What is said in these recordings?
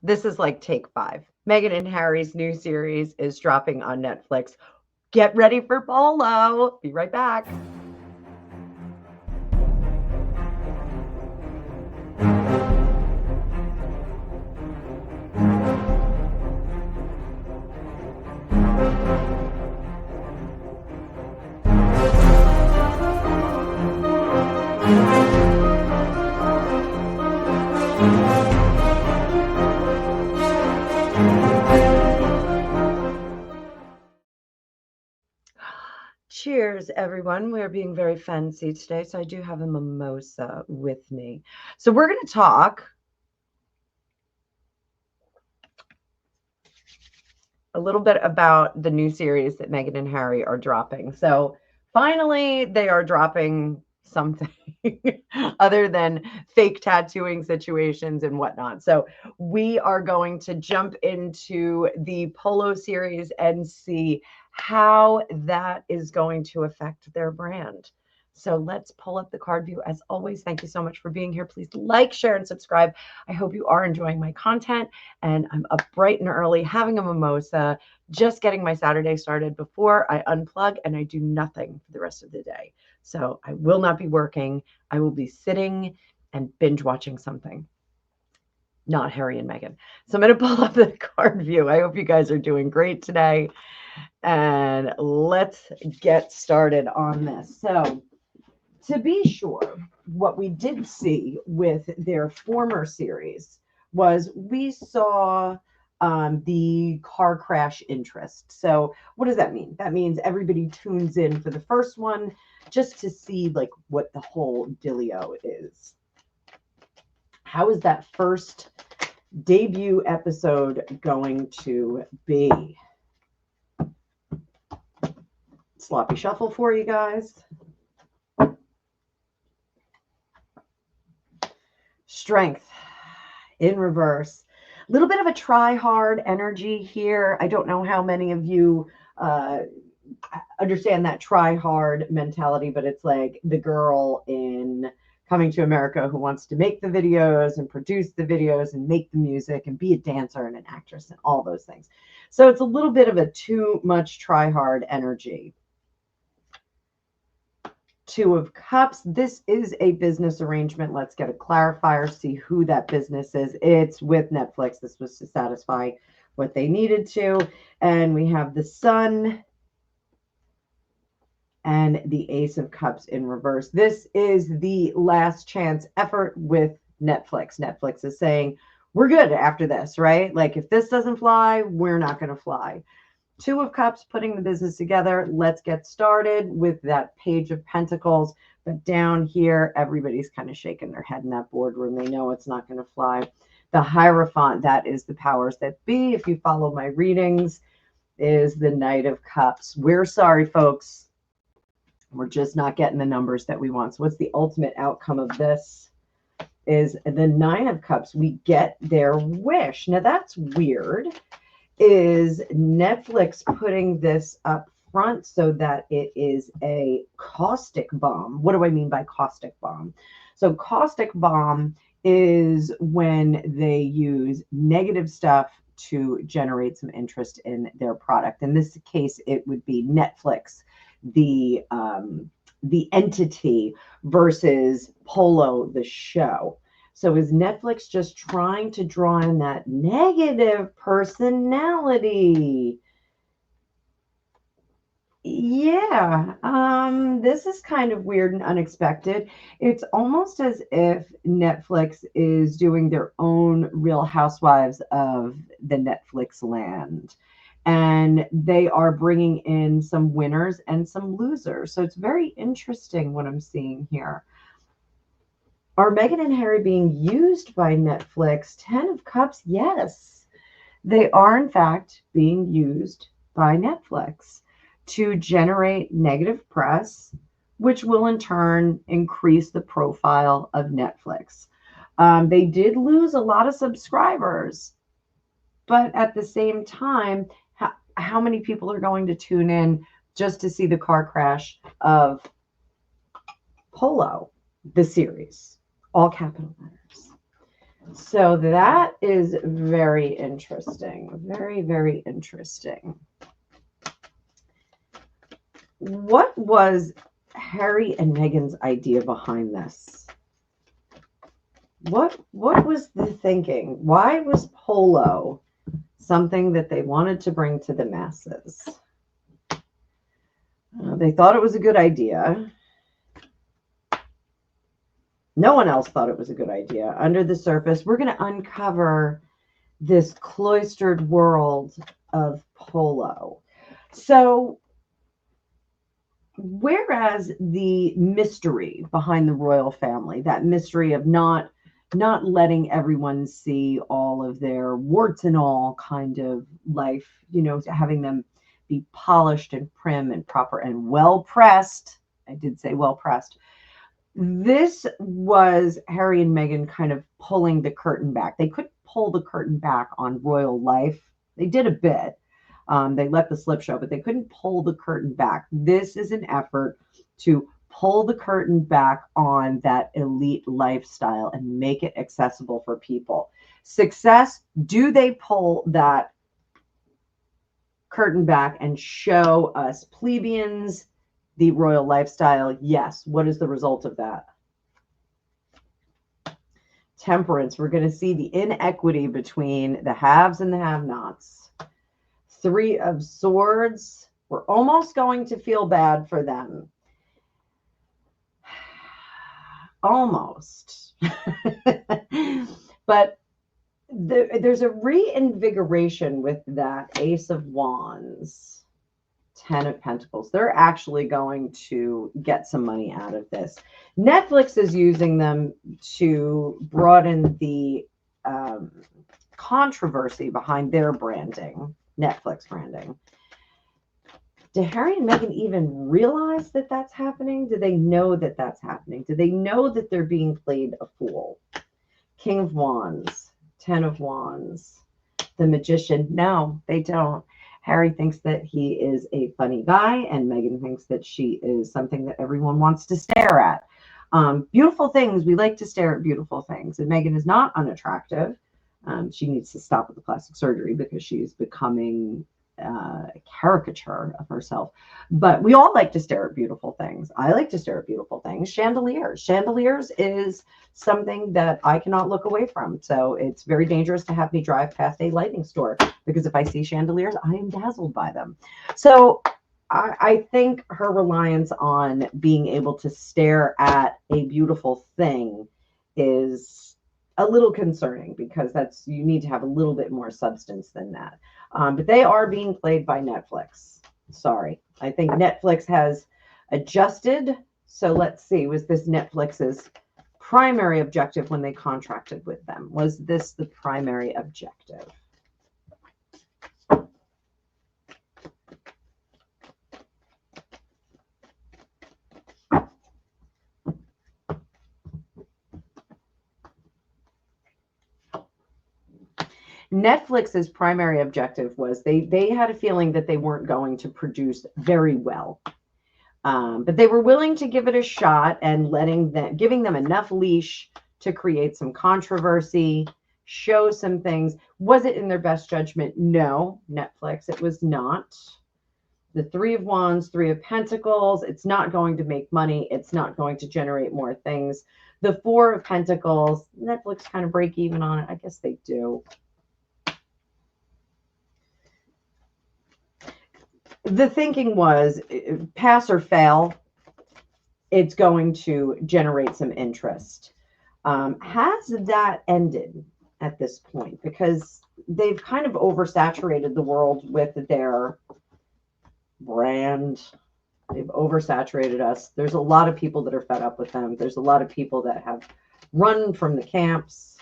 This is like take 5. Meghan and Harry's new series is dropping on Netflix. Get ready for Polo. Be right back. Cheers, everyone. We're being very fancy today, so I do have a mimosa with me. So we're going to talk a little bit about the new series that Meghan and Harry are dropping. So finally, they are dropping something other than fake tattooing situations and whatnot. So we are going to jump into the Polo series and see how that is going to affect their brand. So let's pull up the card view. As always, thank you so much for being here. Please like, share, and subscribe. I hope you are enjoying my content. And I'm up bright and early having a mimosa, just getting my Saturday started before I unplug and I do nothing for the rest of the day. So I will not be working. I will be sitting and binge watching something. Not Harry and Meghan. So I'm going to pull up the card view. I hope you guys are doing great today. And let's get started on this. So to be sure, what we did see with their former series was we saw the car crash interest. So what does that mean? That means everybody tunes in for the first one just to see like what the whole dealio is. How is that first debut episode going to be? Sloppy shuffle for you guys. Strength in reverse. A little bit of a try hard energy here. I don't know how many of you understand that try hard mentality, but it's like the girl in Coming to America who wants to make the videos and produce the videos and make the music and be a dancer and an actress and all those things. So it's a little bit of a too much try hard energy. Two of Cups. This is a business arrangement. Let's get a clarifier, see who that business is. It's with Netflix. This was to satisfy what they needed to. And we have the Sun and the Ace of Cups in reverse. This is the last chance effort with Netflix. Netflix is saying, we're good after this, right? Like if this doesn't fly, we're not going to fly. Two of Cups, putting the business together. Let's get started with that Page of Pentacles. But down here, everybody's kind of shaking their head in that boardroom. They know it's not going to fly. The Hierophant, that is the powers that be. If you follow my readings, is the Knight of Cups. We're sorry, folks. We're just not getting the numbers that we want. So what's the ultimate outcome of this? Is the Nine of Cups. We get their wish. Now, that's weird. Is Netflix putting this up front so that it is a caustic bomb? What do I mean by caustic bomb? So caustic bomb is when they use negative stuff to generate some interest in their product. In this case, it would be Netflix, the entity, versus Polo, the show. So is Netflix just trying to draw in that negative personality? Yeah, this is kind of weird and unexpected. It's almost as if Netflix is doing their own Real Housewives of the Netflix land. And they are bringing in some winners and some losers. So it's very interesting what I'm seeing here. Are Meghan and Harry being used by Netflix? 10 of Cups, yes. They are, in fact, being used by Netflix to generate negative press, which will in turn increase the profile of Netflix. They did lose a lot of subscribers, but at the same time, how many people are going to tune in just to see the car crash of Polo, the series? All capital letters. So that is very interesting. Very, very interesting. What was Harry and Meghan's idea behind this? What was the thinking? Why was polo something that they wanted to bring to the masses? They thought it was a good idea. No one else thought it was a good idea. Under the surface, we're going to uncover this cloistered world of polo. So, whereas the mystery behind the royal family, that mystery of not letting everyone see all of their warts and all kind of life, having them be polished and prim and proper and well pressed. I did say well pressed. This was Harry and Meghan kind of pulling the curtain back. They couldn't pull the curtain back on royal life. They did a bit. They let the slip show, but they couldn't pull the curtain back. This is an effort to pull the curtain back on that elite lifestyle and make it accessible for people. Success, do they pull that curtain back and show us plebeians the royal lifestyle? Yes. What is the result of that? Temperance. We're going to see the inequity between the haves and the have-nots. Three of Swords. We're almost going to feel bad for them. Almost. But there's a reinvigoration with that Ace of Wands, Ten of Pentacles. They're actually going to get some money out of this. Netflix is using them to broaden the controversy behind their branding, Netflix branding. Do Harry and Meghan even realize that that's happening? Do they know that that's happening? Do they know that they're being played a fool? King of Wands, Ten of Wands, the Magician. No, they don't. Harry thinks that he is a funny guy, and Meghan thinks that she is something that everyone wants to stare at. Beautiful things. We like to stare at beautiful things. And Meghan is not unattractive. She needs to stop with the plastic surgery because she's becoming a caricature of herself. But we all like to stare at beautiful things. I like to stare at beautiful things. Chandeliers. Chandeliers is something that I cannot look away from. So it's very dangerous to have me drive past a lighting store because if I see chandeliers, I am dazzled by them. So I think her reliance on being able to stare at a beautiful thing is a little concerning because you need to have a little bit more substance than that. But they are being played by Netflix. Sorry. I think Netflix has adjusted. So let's see. Was this Netflix's primary objective when they contracted with them? Was this the primary objective? Netflix's primary objective was they had a feeling that they weren't going to produce very well. But they were willing to give it a shot and giving them enough leash to create some controversy, show some things. Was it in their best judgment? No, Netflix, it was not. The Three of Wands, Three of Pentacles, it's not going to make money. It's not going to generate more things. The Four of Pentacles, Netflix kind of break even on it. I guess they do. The thinking was pass or fail, it's going to generate some interest. Has that ended at this point? Because they've kind of oversaturated the world with their brand. They've oversaturated us. There's a lot of people that are fed up with them. There's a lot of people that have run from the camps.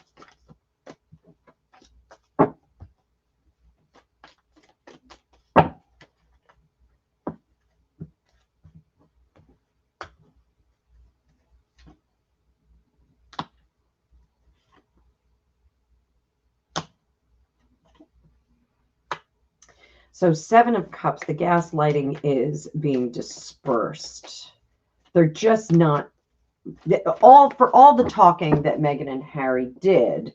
So Seven of Cups, the gaslighting is being dispersed. They're just not, for all the talking that Meghan and Harry did,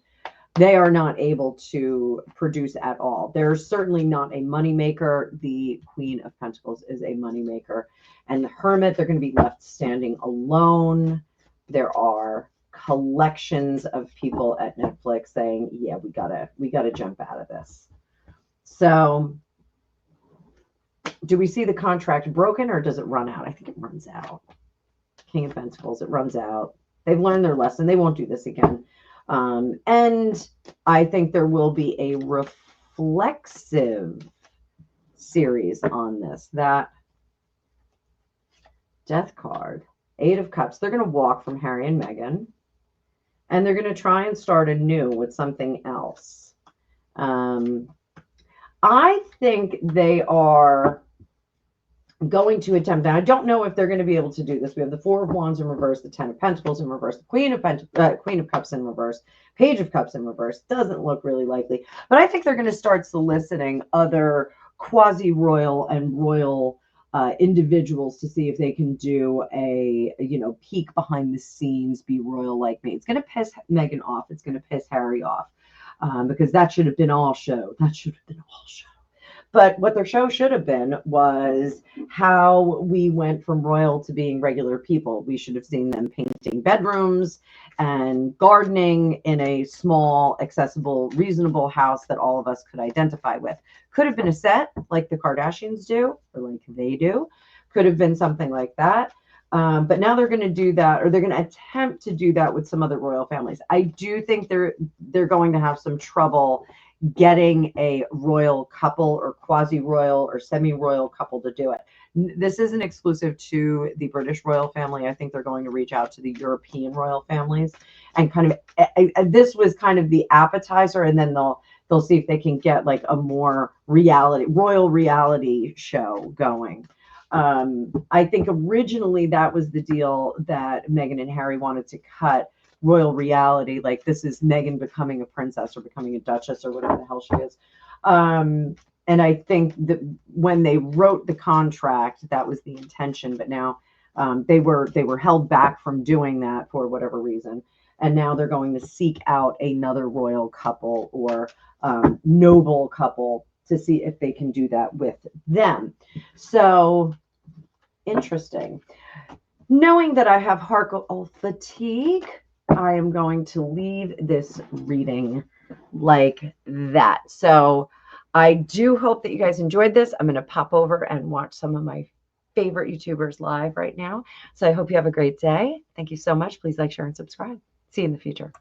they are not able to produce at all. They're certainly not a moneymaker. The Queen of Pentacles is a moneymaker. And the Hermit, they're going to be left standing alone. There are collections of people at Netflix saying, yeah, we gotta jump out of this. So do we see the contract broken, or does it run out? I think it runs out. King of Pentacles, it runs out. They've learned their lesson. They won't do this again. And I think there will be a reflexive series on this. That Death card, 8 of Cups, they're going to walk from Harry and Meghan, and they're going to try and start anew with something else. I think they are going to attempt. Now, I don't know if they're going to be able to do this. We have the 4 of Wands in reverse, the 10 of Pentacles in reverse, the Queen of Cups in reverse, Page of Cups in reverse. Doesn't look really likely, but I think they're going to start soliciting other quasi-royal and royal individuals to see if they can do a, peek behind the scenes, be royal like me. It's going to piss Meghan off. It's going to piss Harry off, because that should have been all show. That should have been all show. But what their show should have been was how we went from royal to being regular people. We should have seen them painting bedrooms and gardening in a small, accessible, reasonable house that all of us could identify with. Could have been a set like the Kardashians do, or like they do. Could have been something like that. But now they're going to do that, or they're going to attempt to do that with some other royal families. I do think they're going to have some trouble getting a royal couple or quasi-royal or semi-royal couple to do it. This isn't exclusive to the British royal family. I think they're going to reach out to the European royal families, and kind of this was kind of the appetizer, and then they'll see if they can get like a more royal reality show going. I think originally that was the deal that Meghan and Harry wanted to cut. Royal reality, like this is Meghan becoming a princess or becoming a duchess or whatever the hell she is. And I think that when they wrote the contract, that was the intention. But now they were held back from doing that for whatever reason. And now they're going to seek out another royal couple or noble couple to see if they can do that with them. So interesting. Knowing that I have Harkle fatigue, I am going to leave this reading like that. So I do hope that you guys enjoyed this. I'm going to pop over and watch some of my favorite YouTubers live right now. So I hope you have a great day. Thank you so much. Please like, share, and subscribe. See you in the future.